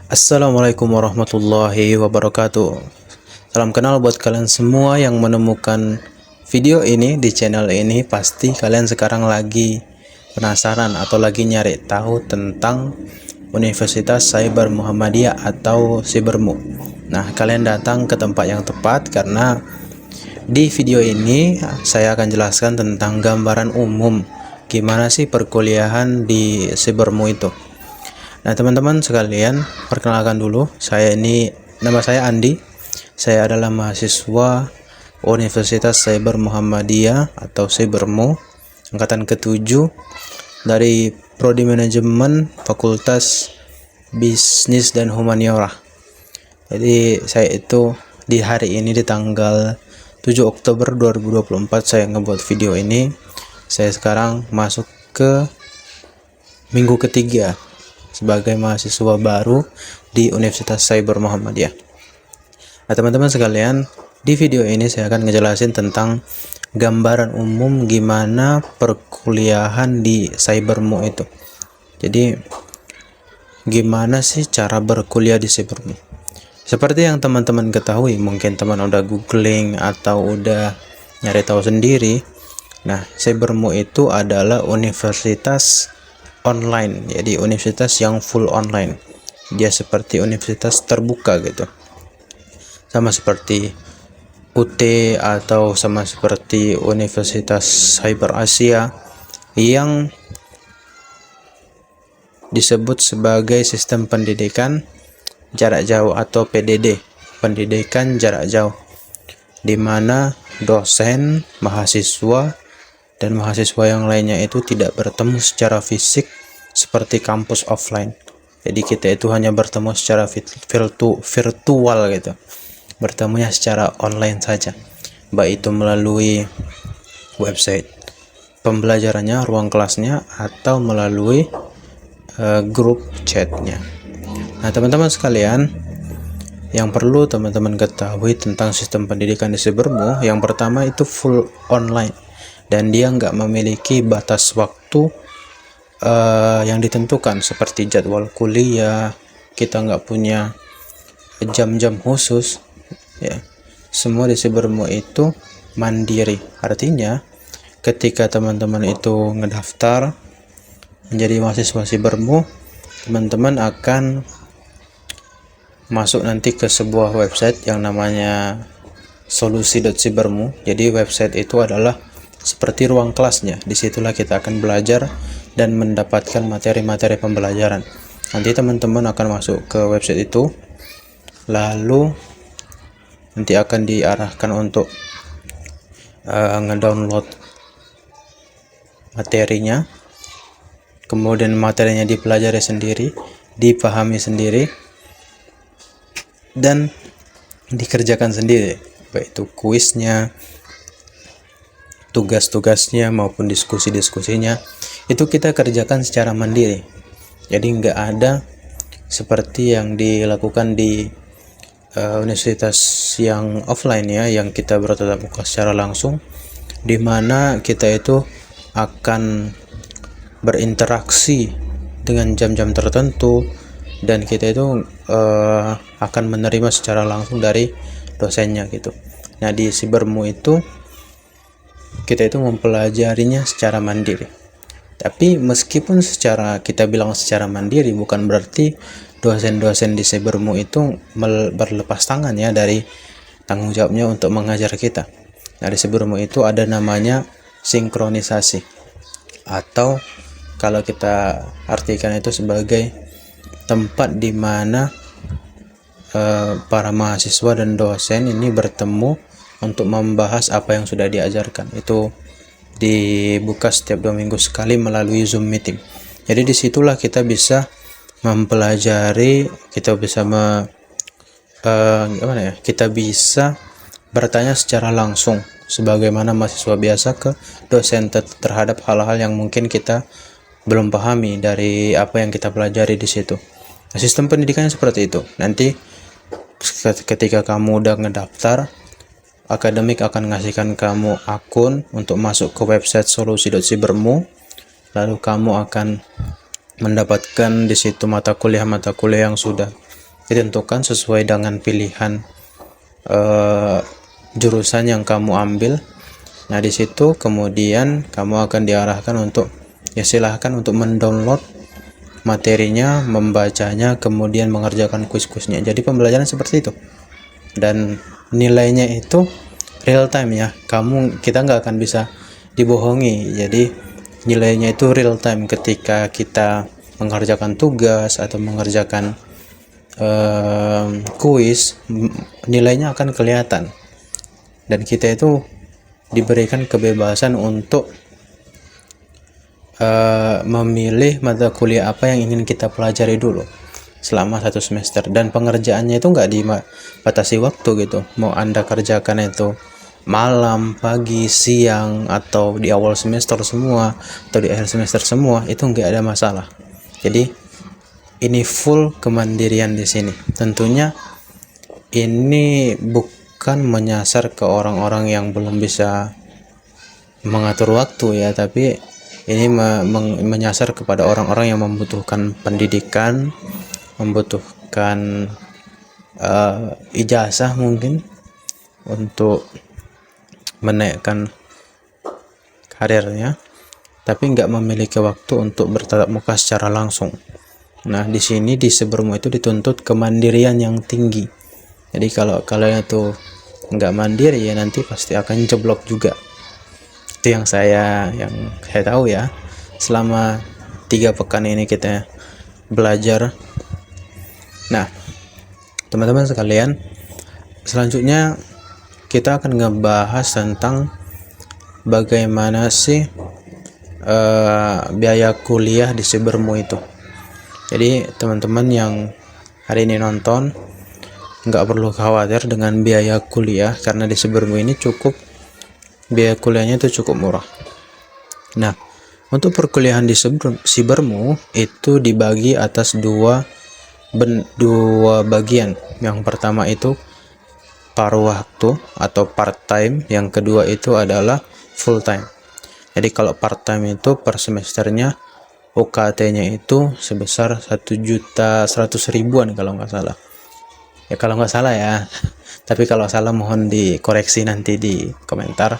Assalamualaikum warahmatullahi wabarakatuh. Salam kenal buat kalian semua yang menemukan video ini di channel ini. Pasti kalian sekarang lagi penasaran atau lagi nyari tahu tentang Universitas Cyber Muhammadiyah atau Cybermu. Nah, kalian datang ke tempat yang tepat karena di video ini saya akan jelaskan tentang gambaran umum gimana sih perkuliahan di Cybermu itu. Nah, teman-teman sekalian, perkenalkan dulu, nama saya Andi. Saya adalah mahasiswa Universitas Cyber Muhammadiyah atau Cybermu angkatan ke-7 dari Prodi Manajemen Fakultas Bisnis dan Humaniora. Jadi saya itu di hari ini di tanggal 7 Oktober 2024 saya ngebuat video ini. Saya sekarang masuk ke minggu ketiga sebagai mahasiswa baru di Universitas Cyber Muhammadiyah. Nah, teman-teman sekalian, di video ini saya akan ngejelasin tentang gambaran umum gimana perkuliahan di Cybermu itu. Jadi, gimana sih cara berkuliah di Cybermu? Seperti yang teman-teman ketahui, mungkin teman udah googling atau udah nyari tahu sendiri. Nah, Cybermu itu adalah universitas online, jadi universitas yang full online. Dia seperti universitas terbuka gitu, sama seperti UT atau sama seperti Universitas Cyber Asia yang disebut sebagai sistem pendidikan jarak jauh atau PDD, pendidikan jarak jauh, di mana dosen, mahasiswa dan mahasiswa yang lainnya itu tidak bertemu secara fisik seperti kampus offline. Jadi kita itu hanya bertemu secara virtual gitu, bertemunya secara online saja, baik itu melalui website pembelajarannya, ruang kelasnya, atau melalui grup chatnya. Nah, teman-teman sekalian, yang perlu teman-teman ketahui tentang sistem pendidikan di Cybermu, yang pertama itu full online dan dia nggak memiliki batas waktu yang ditentukan seperti jadwal kuliah. Kita nggak punya jam-jam khusus ya. Semua di Cybermu itu mandiri, artinya ketika teman-teman itu ngedaftar menjadi mahasiswa Cybermu, teman-teman akan masuk nanti ke sebuah website yang namanya solusi.cybermu. Jadi website itu adalah seperti ruang kelasnya. Disitulah kita akan belajar dan mendapatkan materi-materi pembelajaran. Nanti teman-teman akan masuk ke website itu, lalu nanti akan diarahkan untuk ngedownload materinya, kemudian materinya dipelajari sendiri, dipahami sendiri, dan dikerjakan sendiri, baik itu kuisnya, tugas-tugasnya maupun diskusi-diskusinya itu kita kerjakan secara mandiri. Jadi nggak ada seperti yang dilakukan di universitas yang offline ya, yang kita bertatap muka secara langsung, di mana kita itu akan berinteraksi dengan jam-jam tertentu dan kita itu akan menerima secara langsung dari dosennya gitu. Nah, di Cybermu itu kita itu mempelajarinya secara mandiri. Tapi meskipun kita bilang secara mandiri, bukan berarti dosen-dosen di Cybermu itu berlepas tangan ya dari tanggung jawabnya untuk mengajar kita. Nah, di Cybermu itu ada namanya sinkronisasi, atau kalau kita artikan itu sebagai tempat di mana para mahasiswa dan dosen ini bertemu untuk membahas apa yang sudah diajarkan. Itu dibuka setiap 2 minggu sekali melalui Zoom meeting. Jadi disitulah kita bisa mempelajari, kita bisa kita bisa bertanya secara langsung sebagaimana mahasiswa biasa ke dosen terhadap hal-hal yang mungkin kita belum pahami dari apa yang kita pelajari di situ. Nah, sistem pendidikannya seperti itu. Nanti ketika kamu udah ngedaftar, akademik akan ngasihkan kamu akun untuk masuk ke website solusi.cybermu, lalu kamu akan mendapatkan di situ mata kuliah yang sudah ditentukan sesuai dengan pilihan jurusan yang kamu ambil. Nah, di situ kemudian kamu akan diarahkan untuk, ya silahkan untuk mendownload materinya, membacanya, kemudian mengerjakan kuis-kuisnya. Jadi pembelajaran seperti itu, dan nilainya itu real time ya. Kita nggak akan bisa dibohongi. Jadi nilainya itu real time ketika kita mengerjakan tugas atau mengerjakan kuis, nilainya akan kelihatan, dan kita itu diberikan kebebasan untuk memilih mata kuliah apa yang ingin kita pelajari dulu selama 1 semester. Dan pengerjaannya itu nggak dibatasi waktu gitu, mau Anda kerjakan itu malam, pagi, siang, atau di awal semester semua atau di akhir semester semua, itu nggak ada masalah. Jadi ini full kemandirian di sini. Tentunya ini bukan menyasar ke orang-orang yang belum bisa mengatur waktu ya, tapi ini menyasar kepada orang-orang yang membutuhkan pendidikan, membutuhkan ijazah mungkin untuk menaikkan karirnya, tapi nggak memiliki waktu untuk bertatap muka secara langsung. Nah, di sini di Sibermo itu dituntut kemandirian yang tinggi. Jadi kalau kalian itu nggak mandiri ya nanti pasti akan jeblok juga. Itu yang saya tahu ya selama 3 pekan ini kita belajar. Nah, teman-teman sekalian, selanjutnya kita akan ngebahas tentang bagaimana sih biaya kuliah di Sibermo itu. Jadi teman-teman yang hari ini nonton nggak perlu khawatir dengan biaya kuliah, karena di Sibermo ini biaya kuliahnya itu cukup murah. Nah, untuk perkuliahan di Sibermo itu dibagi atas dua bagian. Yang pertama itu paruh waktu atau part time, yang kedua itu adalah full time. Jadi kalau part time itu per semesternya UKT-nya itu sebesar 1.100.000-an kalau nggak salah. Ya kalau nggak salah ya, tapi kalau salah mohon dikoreksi nanti di komentar.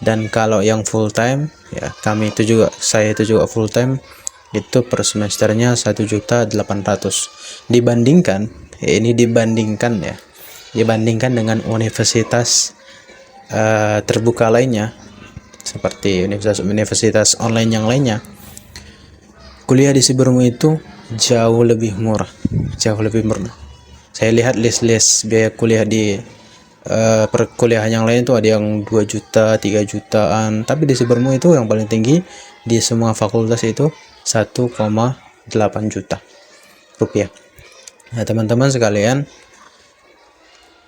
Dan kalau yang full time ya, saya itu juga full time, itu per semesternya 1.800.000. Dibandingkan dengan universitas terbuka lainnya seperti universitas online yang lainnya, kuliah di Sibermo itu jauh lebih murah. Saya lihat list biaya kuliah di perkuliahan yang lain itu ada yang 2 juta, 3 jutaan, tapi di Sibermo itu yang paling tinggi di semua fakultas itu 1,8 juta rupiah. Nah, teman-teman sekalian,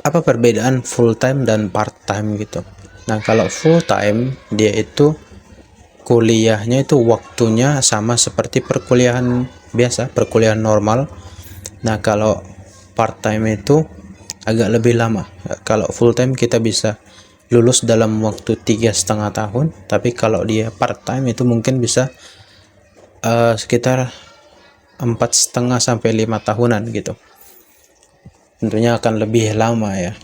apa perbedaan full time dan part time gitu? Nah, kalau full time dia itu kuliahnya itu waktunya sama seperti perkuliahan biasa, perkuliahan normal. Nah, kalau part time itu agak lebih lama. Kalau full time kita bisa lulus dalam waktu 3,5 tahun, tapi kalau dia part time itu mungkin bisa sekitar 4,5 sampai 5 tahunan gitu. Tentunya akan lebih lama ya.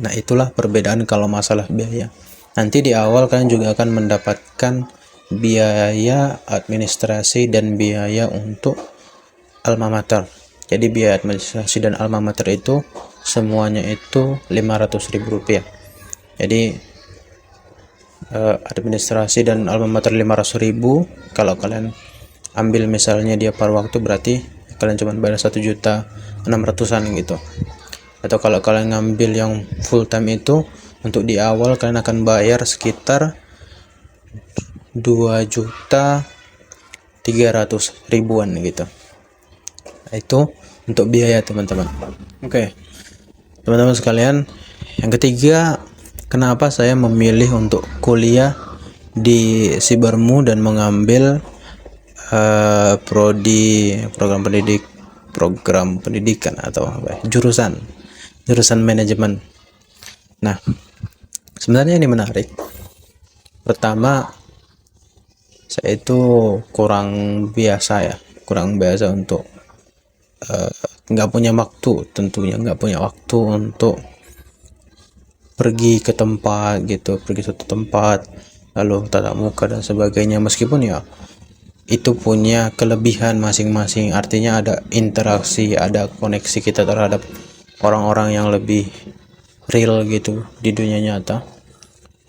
Nah, itulah perbedaan kalau masalah biaya. Nanti di awal kalian juga akan mendapatkan biaya administrasi dan biaya untuk alma mater. Jadi biaya administrasi dan alma mater itu semuanya itu 500.000 rupiah. Jadi administrasi dan alma mater 500.000. Kalau kalian ambil misalnya dia paruh waktu, berarti kalian cuma bayar 1.600.000-an gitu. Atau kalau kalian ngambil yang full time itu, untuk di awal kalian akan bayar sekitar 2.300.000-an gitu. Itu untuk biaya teman-teman. Oke. Teman-teman sekalian, yang ketiga, kenapa saya memilih untuk kuliah di Sibermo dan mengambil program pendidikan atau jurusan manajemen. Nah, sebenarnya ini menarik. Pertama, saya itu kurang biasa ya, kurang biasa untuk nggak punya waktu, tentunya nggak punya waktu untuk pergi ke tempat gitu, pergi suatu tempat lalu tatap muka dan sebagainya. Meskipun ya itu punya kelebihan masing-masing, artinya ada interaksi, ada koneksi kita terhadap orang-orang yang lebih real gitu di dunia nyata.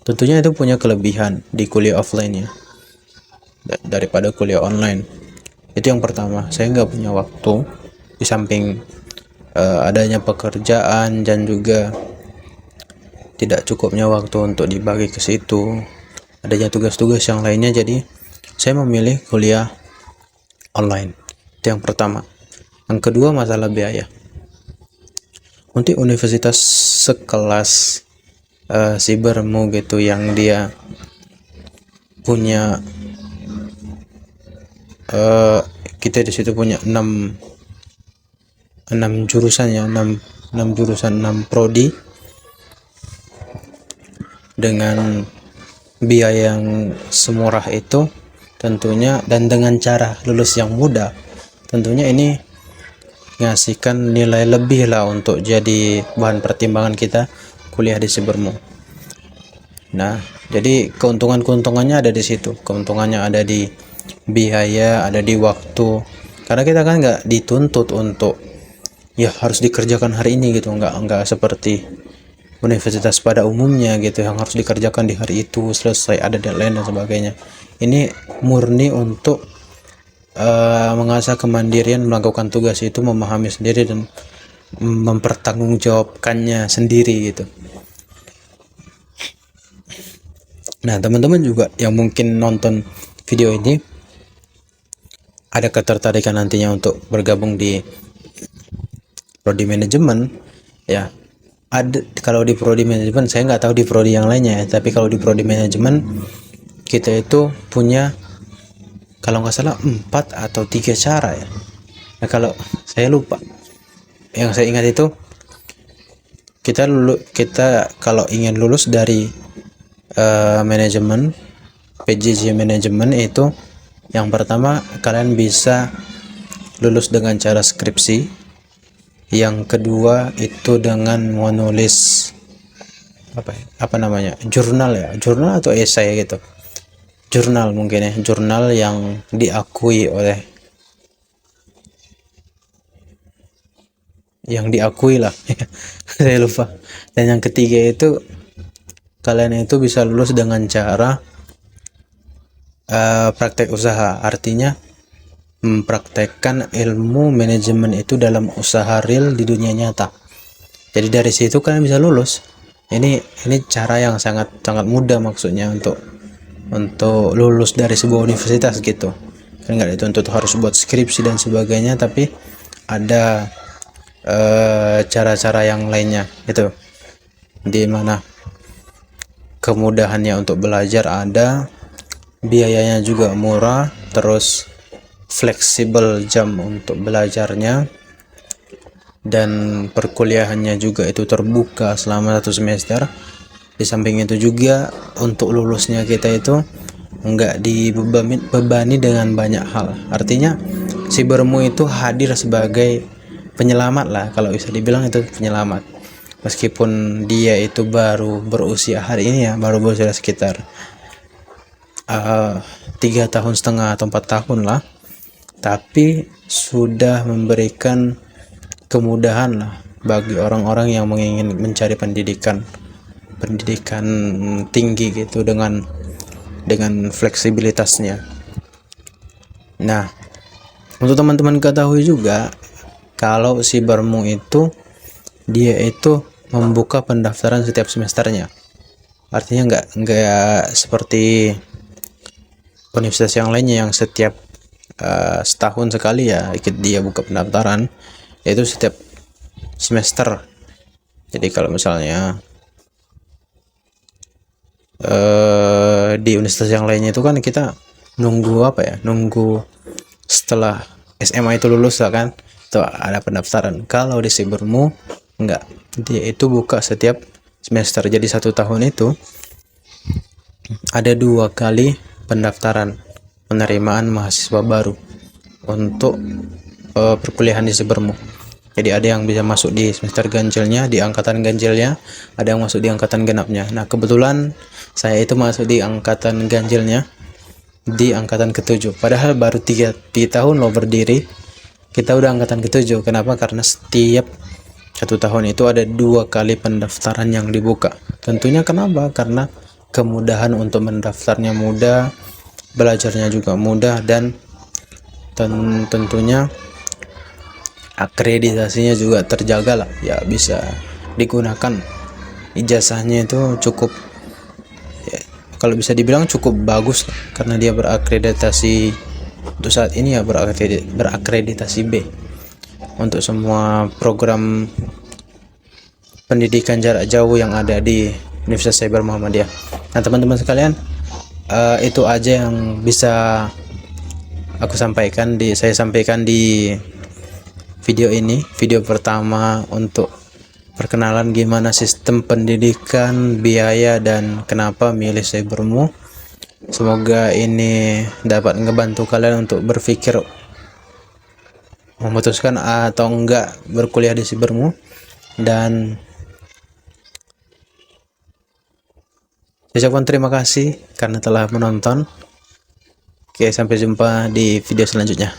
Tentunya itu punya kelebihan di kuliah offline ya daripada kuliah online. Itu yang pertama, saya nggak punya waktu di samping adanya pekerjaan dan juga tidak cukupnya waktu untuk dibagi ke situ, adanya tugas-tugas yang lainnya, jadi saya memilih kuliah online. Itu yang pertama. Yang kedua, masalah biaya. Untuk universitas sekelas Cybermu gitu, yang dia punya kita di situ punya 6 jurusan ya, 6 jurusan, 6 prodi dengan biaya yang semurah itu tentunya, dan dengan cara lulus yang mudah, tentunya ini ngasihkan nilai lebih lah untuk jadi bahan pertimbangan kita kuliah di Cybermu. Nah, jadi keuntungannya ada di situ. Keuntungannya ada di biaya, ada di waktu. Karena kita kan nggak dituntut untuk ya harus dikerjakan hari ini gitu, nggak seperti universitas pada umumnya gitu yang harus dikerjakan di hari itu, selesai, ada deadline dan sebagainya. Ini murni untuk mengasah kemandirian melakukan tugas itu, memahami sendiri dan mempertanggungjawabkannya sendiri gitu. Nah, teman-teman juga yang mungkin nonton video ini ada ketertarikan nantinya untuk bergabung di prodi manajemen ya. Ada, kalau di prodi manajemen saya nggak tahu di prodi yang lainnya ya, tapi kalau di prodi manajemen kita itu punya kalau nggak salah 4 atau 3 cara ya. Nah, kalau saya lupa, yang saya ingat itu kita kalau ingin lulus dari manajemen, PJJ manajemen itu yang pertama kalian bisa lulus dengan cara skripsi. Yang kedua itu dengan menulis apa namanya, jurnal ya, jurnal atau esai gitu, jurnal mungkin ya, jurnal yang diakui lah saya lupa. Dan yang ketiga itu kalian itu bisa lulus dengan cara praktek usaha, artinya mempraktekkan ilmu manajemen itu dalam usaha real di dunia nyata. Jadi dari situ kalian bisa lulus. Ini cara yang sangat mudah maksudnya untuk lulus dari sebuah universitas gitu. Kan nggak dituntut harus buat skripsi dan sebagainya, tapi ada cara-cara yang lainnya itu, di mana kemudahannya untuk belajar ada, biayanya juga murah, terus fleksibel jam untuk belajarnya, dan perkuliahannya juga itu terbuka selama 1 semester. Di samping itu juga untuk lulusnya kita itu enggak dibebani dengan banyak hal, artinya Cybermu itu hadir sebagai penyelamat lah, kalau bisa dibilang itu penyelamat. Meskipun dia itu baru berusia hari ini ya, baru berusia sekitar 3,5 tahun atau 4 tahun lah, tapi sudah memberikan kemudahan lah bagi orang-orang yang ingin mencari pendidikan tinggi gitu dengan fleksibilitasnya. Nah, untuk teman-teman ketahui juga kalau Cybermu itu dia itu membuka pendaftaran setiap semesternya, artinya nggak seperti universitas yang lainnya yang setiap setahun sekali ya dia buka pendaftaran, yaitu setiap semester. Jadi kalau misalnya di universitas yang lainnya itu kan kita nunggu setelah SMA itu lulus lah kan, itu ada pendaftaran. Kalau di Cybermu enggak, dia itu buka setiap semester. Jadi 1 tahun itu ada 2 kali pendaftaran, penerimaan mahasiswa baru untuk perkuliahan di Sibermu. Jadi ada yang bisa masuk di semester ganjilnya, di angkatan ganjilnya, ada yang masuk di angkatan genapnya. Nah, kebetulan saya itu masuk di angkatan ganjilnya, di angkatan ke-7. Padahal baru 3 tahun loh berdiri, kita udah angkatan ke-7. Kenapa? Karena setiap 1 tahun itu ada 2 kali pendaftaran yang dibuka. Tentunya kenapa? Karena kemudahan untuk mendaftarnya mudah, belajarnya juga mudah, dan tentunya akreditasinya juga terjaga lah, ya bisa digunakan. Ijazahnya itu cukup ya, kalau bisa dibilang cukup bagus karena dia berakreditasi untuk saat ini ya, berakreditasi B untuk semua program pendidikan jarak jauh yang ada di Universitas Cyber Muhammadiyah. Nah teman-teman sekalian, itu aja yang bisa saya sampaikan di video ini, video pertama untuk perkenalan gimana sistem pendidikan, biaya, dan kenapa milih Sibermu. Semoga ini dapat ngebantu kalian untuk berpikir memutuskan atau enggak berkuliah di Sibermu. Dan saya ucapkan terima kasih karena telah menonton. Oke, sampai jumpa di video selanjutnya.